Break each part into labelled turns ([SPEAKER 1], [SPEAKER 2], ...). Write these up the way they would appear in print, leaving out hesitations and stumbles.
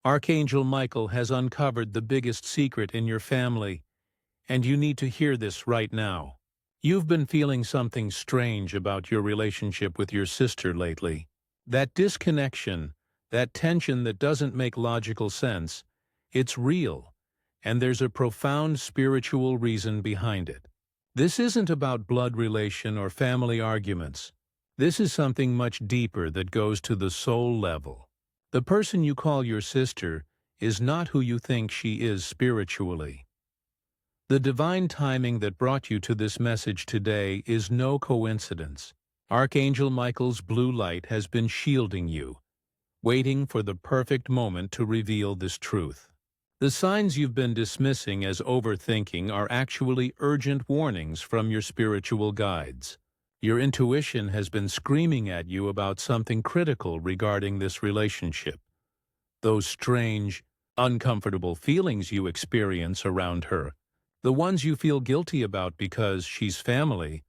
[SPEAKER 1] Archangel Michael has uncovered the biggest secret in your family, and you need to hear this right now. You've been feeling something strange about your relationship with your sister lately. That disconnection, that tension that doesn't make logical sense, it's real, and there's a profound spiritual reason behind it. This isn't about blood relation or family arguments. This is something much deeper that goes to the soul level. The person you call your sister is not who you think she is spiritually. The divine timing that brought you to this message today is no coincidence. Archangel Michael's blue light has been shielding you, waiting for the perfect moment to reveal this truth. The signs you've been dismissing as overthinking are actually urgent warnings from your spiritual guides. Your intuition has been screaming at you about something critical regarding this relationship. Those strange, uncomfortable feelings you experience around her, the ones you feel guilty about because she's family,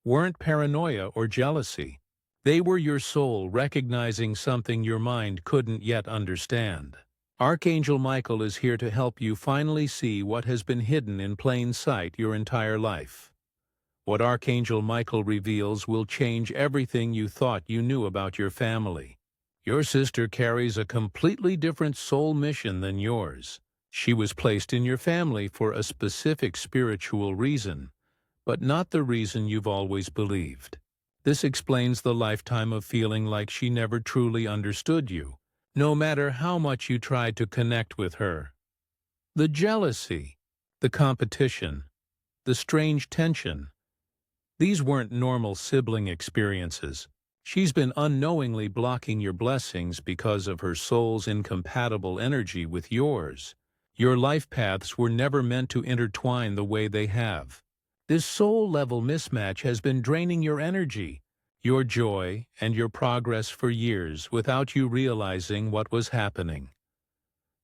[SPEAKER 1] weren't paranoia or jealousy. They were your soul recognizing something your mind couldn't yet understand. Archangel Michael is here to help you finally see what has been hidden in plain sight your entire life. What Archangel Michael reveals will change everything you thought you knew about your family. Your sister carries a completely different soul mission than yours. She was placed in your family for a specific spiritual reason, but not the reason you've always believed. This explains the lifetime of feeling like she never truly understood you, no matter how much you tried to connect with her. The jealousy, the competition, the strange tension, these weren't normal sibling experiences. She's been unknowingly blocking your blessings because of her soul's incompatible energy with yours. Your life paths were never meant to intertwine the way they have. This soul-level mismatch has been draining your energy, your joy, and your progress for years without you realizing what was happening.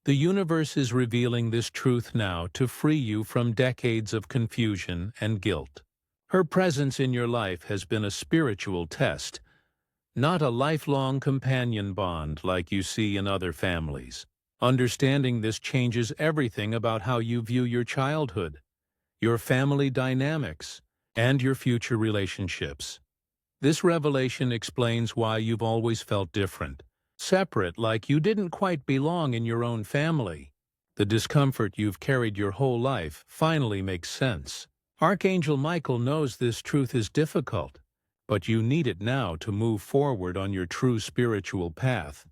[SPEAKER 1] The universe is revealing this truth now to free you from decades of confusion and guilt. Her presence in your life has been a spiritual test, not a lifelong companion bond like you see in other families. Understanding this changes everything about how you view your childhood, your family dynamics, and your future relationships. This revelation explains why you've always felt different, separate, like you didn't quite belong in your own family. The discomfort you've carried your whole life finally makes sense. Archangel Michael knows this truth is difficult, but you need it now to move forward on your true spiritual path,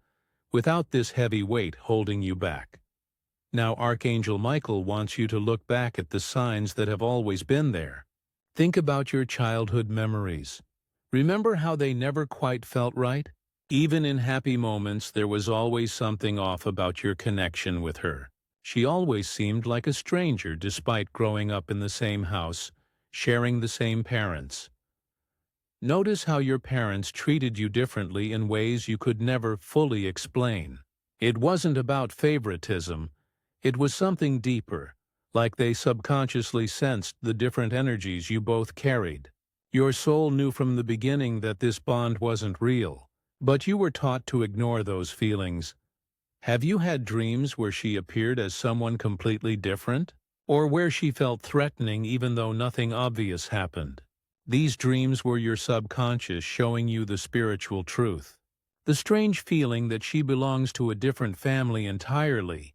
[SPEAKER 1] without this heavy weight holding you back. Now Archangel Michael wants you to look back at the signs that have always been there. Think about your childhood memories. Remember how they never quite felt right? Even in happy moments, there was always something off about your connection with her. She always seemed like a stranger despite growing up in the same house, sharing the same parents. Notice how your parents treated you differently in ways you could never fully explain. It wasn't about favoritism. It was something deeper, like they subconsciously sensed the different energies you both carried. Your soul knew from the beginning that this bond wasn't real, but you were taught to ignore those feelings. Have you had dreams where she appeared as someone completely different? Or where she felt threatening even though nothing obvious happened? These dreams were your subconscious showing you the spiritual truth. The strange feeling that she belongs to a different family entirely.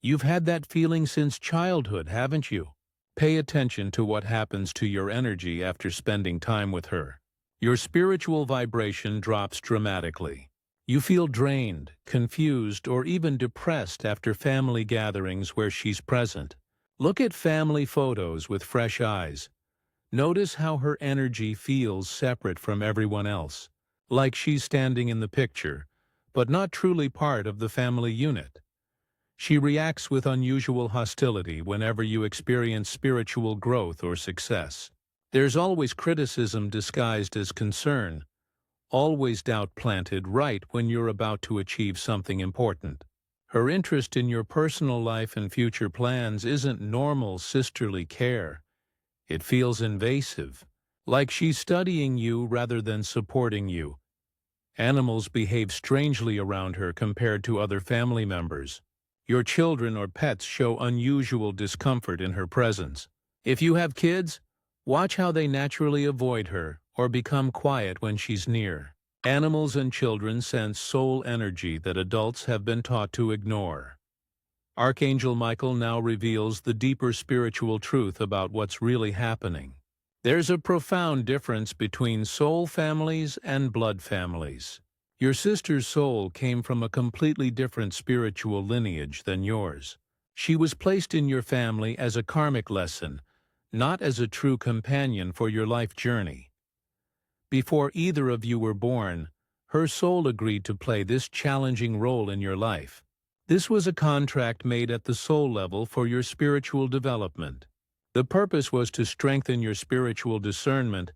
[SPEAKER 1] You've had that feeling since childhood, haven't you? Pay attention to what happens to your energy after spending time with her. Your spiritual vibration drops dramatically. You feel drained, confused, or even depressed after family gatherings where she's present. Look at family photos with fresh eyes. Notice how her energy feels separate from everyone else, like she's standing in the picture, but not truly part of the family unit. She reacts with unusual hostility whenever you experience spiritual growth or success. There's always criticism disguised as concern, always doubt planted right when you're about to achieve something important. Her interest in your personal life and future plans isn't normal sisterly care. It feels invasive, like she's studying you rather than supporting you. Animals behave strangely around her compared to other family members. Your children or pets show unusual discomfort in her presence. If you have kids, watch how they naturally avoid her or become quiet when she's near. Animals and children sense soul energy that adults have been taught to ignore. Archangel Michael now reveals the deeper spiritual truth about what's really happening. There's a profound difference between soul families and blood families. Your sister's soul came from a completely different spiritual lineage than yours. She was placed in your family as a karmic lesson, not as a true companion for your life journey. Before either of you were born, her soul agreed to play this challenging role in your life. This was a contract made at the soul level for your spiritual development. The purpose was to strengthen your spiritual discernment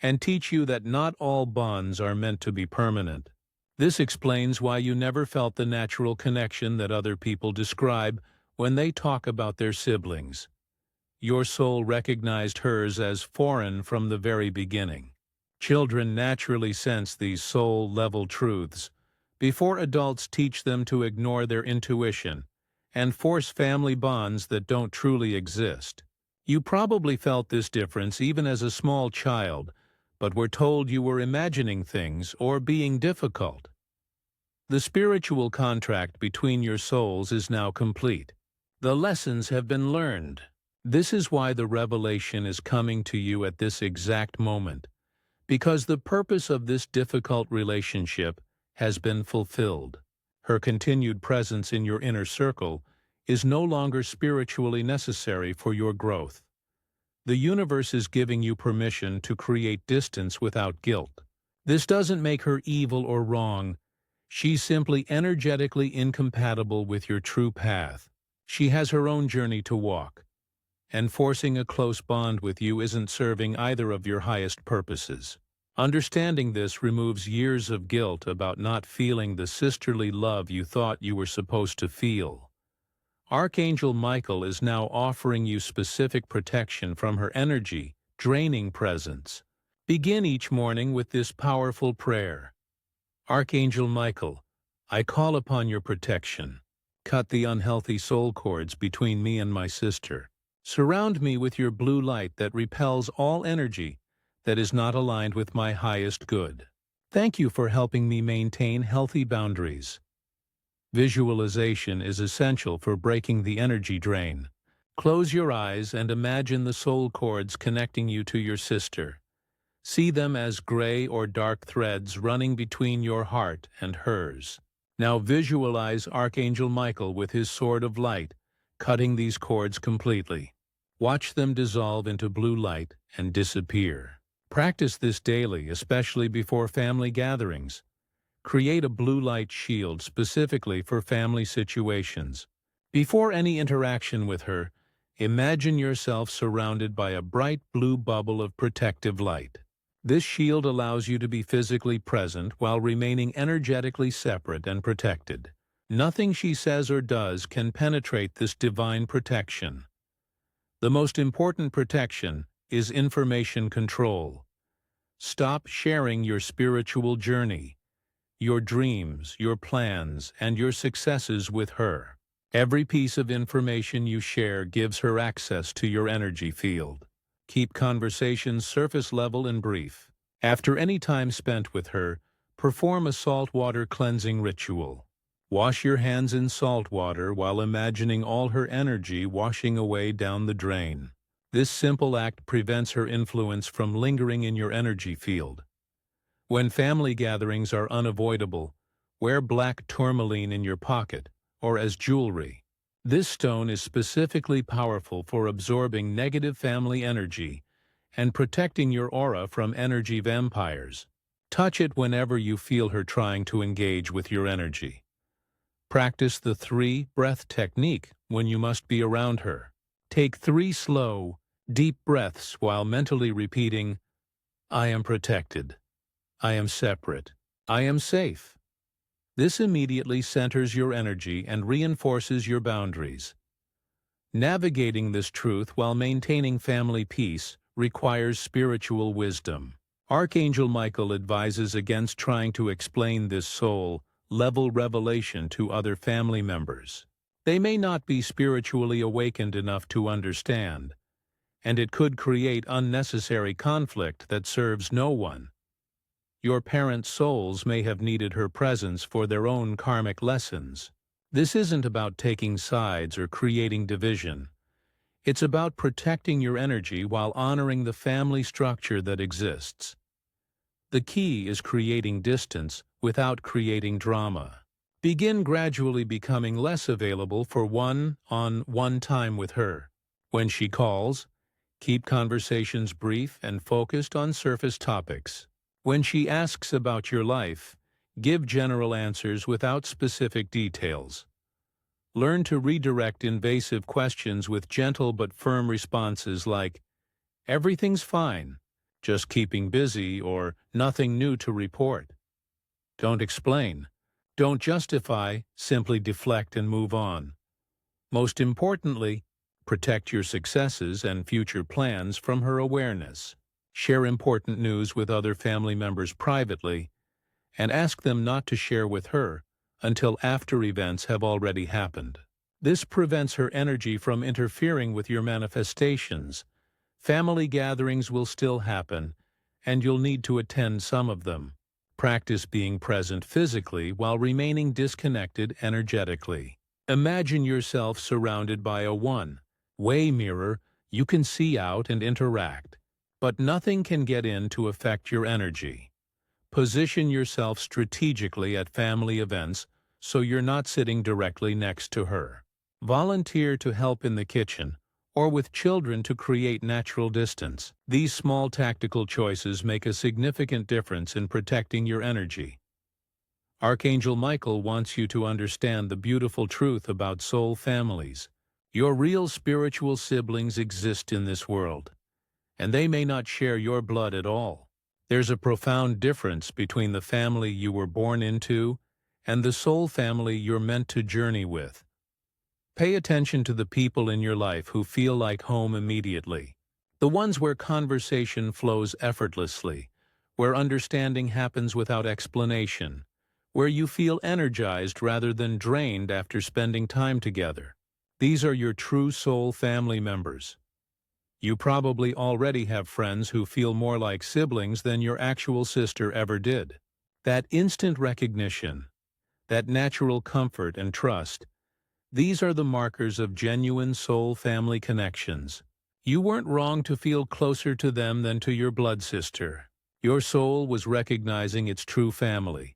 [SPEAKER 1] and teach you that not all bonds are meant to be permanent. This explains why you never felt the natural connection that other people describe when they talk about their siblings. Your soul recognized hers as foreign from the very beginning. Children naturally sense these soul-level truths before adults teach them to ignore their intuition and force family bonds that don't truly exist. You probably felt this difference even as a small child, but were told you were imagining things or being difficult. The spiritual contract between your souls is now complete. The lessons have been learned. This is why the revelation is coming to you at this exact moment, because the purpose of this difficult relationship has been fulfilled. Her continued presence in your inner circle is no longer spiritually necessary for your growth. The universe is giving you permission to create distance without guilt. This doesn't make her evil or wrong. She's simply energetically incompatible with your true path. She has her own journey to walk, and forcing a close bond with you isn't serving either of your highest purposes. Understanding this removes years of guilt about not feeling the sisterly love you thought you were supposed to feel. Archangel Michael is now offering you specific protection from her energy, draining presence. Begin each morning with this powerful prayer. Archangel Michael, I call upon your protection. Cut the unhealthy soul cords between me and my sister. Surround me with your blue light that repels all energy that is not aligned with my highest good. Thank you for helping me maintain healthy boundaries. Visualization is essential for breaking the energy drain. Close your eyes and imagine the soul cords connecting you to your sister. See them as gray or dark threads running between your heart and hers. Now visualize Archangel Michael with his sword of light, cutting these cords completely. Watch them dissolve into blue light and disappear. Practice this daily, especially before family gatherings. Create a blue light shield specifically for family situations. Before any interaction with her, imagine yourself surrounded by a bright blue bubble of protective light. This shield allows you to be physically present while remaining energetically separate and protected. Nothing she says or does can penetrate this divine protection. The most important protection is information control. Stop sharing your spiritual journey, your dreams, your plans, and your successes with her. Every piece of information you share gives her access to your energy field. Keep conversations surface level and brief. After any time spent with her, perform a saltwater cleansing ritual. Wash your hands in salt water while imagining all her energy washing away down the drain. This simple act prevents her influence from lingering in your energy field. When family gatherings are unavoidable, wear black tourmaline in your pocket or as jewelry. This stone is specifically powerful for absorbing negative family energy and protecting your aura from energy vampires. Touch it whenever you feel her trying to engage with your energy. Practice the 3-breath technique when you must be around her. Take 3 slow, deep breaths while mentally repeating, I am protected. I am separate. I am safe. This immediately centers your energy and reinforces your boundaries. Navigating this truth while maintaining family peace requires spiritual wisdom. Archangel Michael advises against trying to explain this soul-level revelation to other family members. They may not be spiritually awakened enough to understand, and it could create unnecessary conflict that serves no one. Your parents' souls may have needed her presence for their own karmic lessons. This isn't about taking sides or creating division. It's about protecting your energy while honoring the family structure that exists. The key is creating distance without creating drama. Begin gradually becoming less available for one-on-one time with her. When she calls, keep conversations brief and focused on surface topics. When she asks about your life, give general answers without specific details. Learn to redirect invasive questions with gentle but firm responses like, "Everything's fine, just keeping busy," or "Nothing new to report." Don't explain. Don't justify, simply deflect and move on. Most importantly, protect your successes and future plans from her awareness. Share important news with other family members privately, and ask them not to share with her until after events have already happened. This prevents her energy from interfering with your manifestations. Family gatherings will still happen, and you'll need to attend some of them. Practice being present physically while remaining disconnected energetically. Imagine yourself surrounded by a one-way mirror. You can see out and interact, but nothing can get in to affect your energy. Position yourself strategically at family events so you're not sitting directly next to her. Volunteer to help in the kitchen or with children to create natural distance. These small tactical choices make a significant difference in protecting your energy. Archangel Michael wants you to understand the beautiful truth about soul families. Your real spiritual siblings exist in this world, and they may not share your blood at all. There's a profound difference between the family you were born into and the soul family you're meant to journey with. Pay attention to the people in your life who feel like home immediately. The ones where conversation flows effortlessly, where understanding happens without explanation, where you feel energized rather than drained after spending time together. These are your true soul family members. You probably already have friends who feel more like siblings than your actual sister ever did. That instant recognition, that natural comfort and trust, these are the markers of genuine soul family connections. You weren't wrong to feel closer to them than to your blood sister. Your soul was recognizing its true family.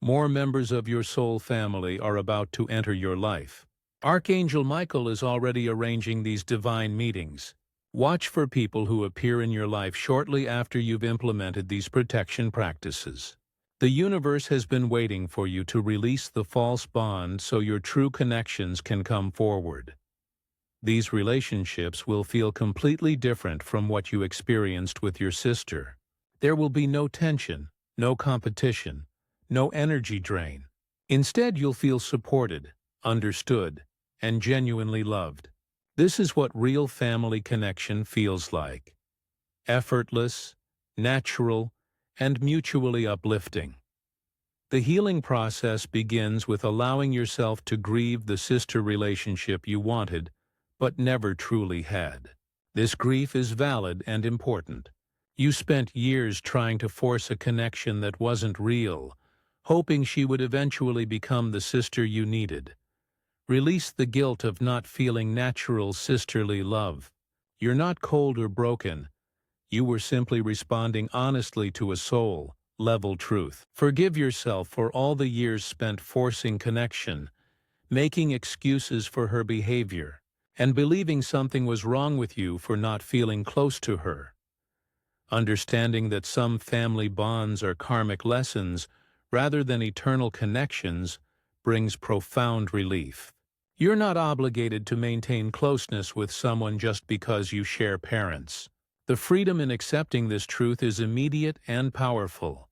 [SPEAKER 1] More members of your soul family are about to enter your life. Archangel Michael is already arranging these divine meetings. Watch for people who appear in your life shortly after you've implemented these protection practices. The universe has been waiting for you to release the false bond so your true connections can come forward. These relationships will feel completely different from what you experienced with your sister. There will be no tension, no competition, no energy drain. Instead, you'll feel supported, understood, and genuinely loved. This is what real family connection feels like. Effortless, natural, and mutually uplifting. The healing process begins with allowing yourself to grieve the sister relationship you wanted, but never truly had. This grief is valid and important. You spent years trying to force a connection that wasn't real, hoping she would eventually become the sister you needed. Release the guilt of not feeling natural sisterly love. You're not cold or broken. You were simply responding honestly to a soul-level truth. Forgive yourself for all the years spent forcing connection, making excuses for her behavior, and believing something was wrong with you for not feeling close to her. Understanding that some family bonds are karmic lessons rather than eternal connections brings profound relief. You're not obligated to maintain closeness with someone just because you share parents. The freedom in accepting this truth is immediate and powerful.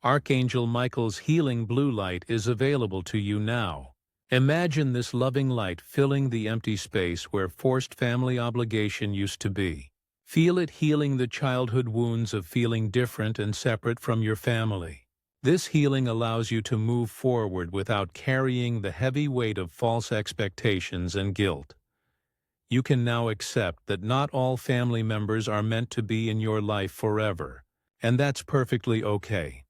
[SPEAKER 1] Archangel Michael's healing blue light is available to you now. Imagine this loving light filling the empty space where forced family obligation used to be. Feel it healing the childhood wounds of feeling different and separate from your family. This healing allows you to move forward without carrying the heavy weight of false expectations and guilt. You can now accept that not all family members are meant to be in your life forever, and that's perfectly okay.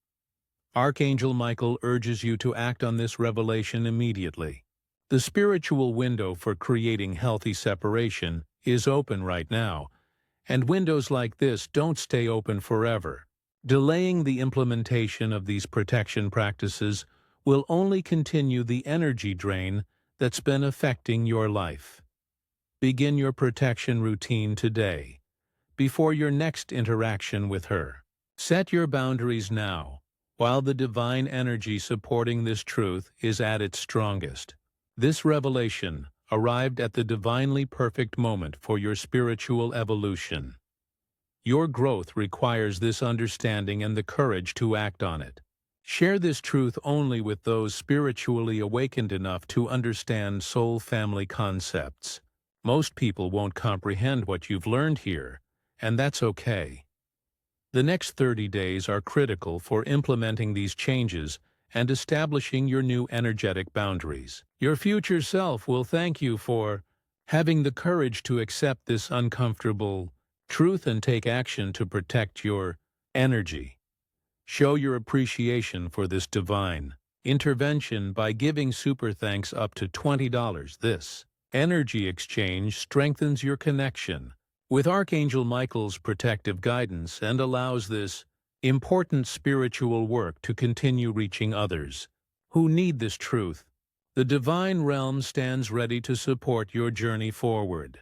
[SPEAKER 1] Archangel Michael urges you to act on this revelation immediately. The spiritual window for creating healthy separation is open right now, and windows like this don't stay open forever. Delaying the implementation of these protection practices will only continue the energy drain that's been affecting your life. Begin your protection routine today, before your next interaction with her. Set your boundaries now, while the divine energy supporting this truth is at its strongest. This revelation arrived at the divinely perfect moment for your spiritual evolution. Your growth requires this understanding and the courage to act on it. Share this truth only with those spiritually awakened enough to understand soul-family concepts. Most people won't comprehend what you've learned here, and that's okay. The next 30 days are critical for implementing these changes and establishing your new energetic boundaries. Your future self will thank you for having the courage to accept this uncomfortable truth and take action to protect your energy. Show your appreciation for this divine intervention by giving super thanks up to $20. This energy exchange strengthens your connection with Archangel Michael's protective guidance and allows this important spiritual work to continue reaching others who need this truth. The divine realm stands ready to support your journey forward.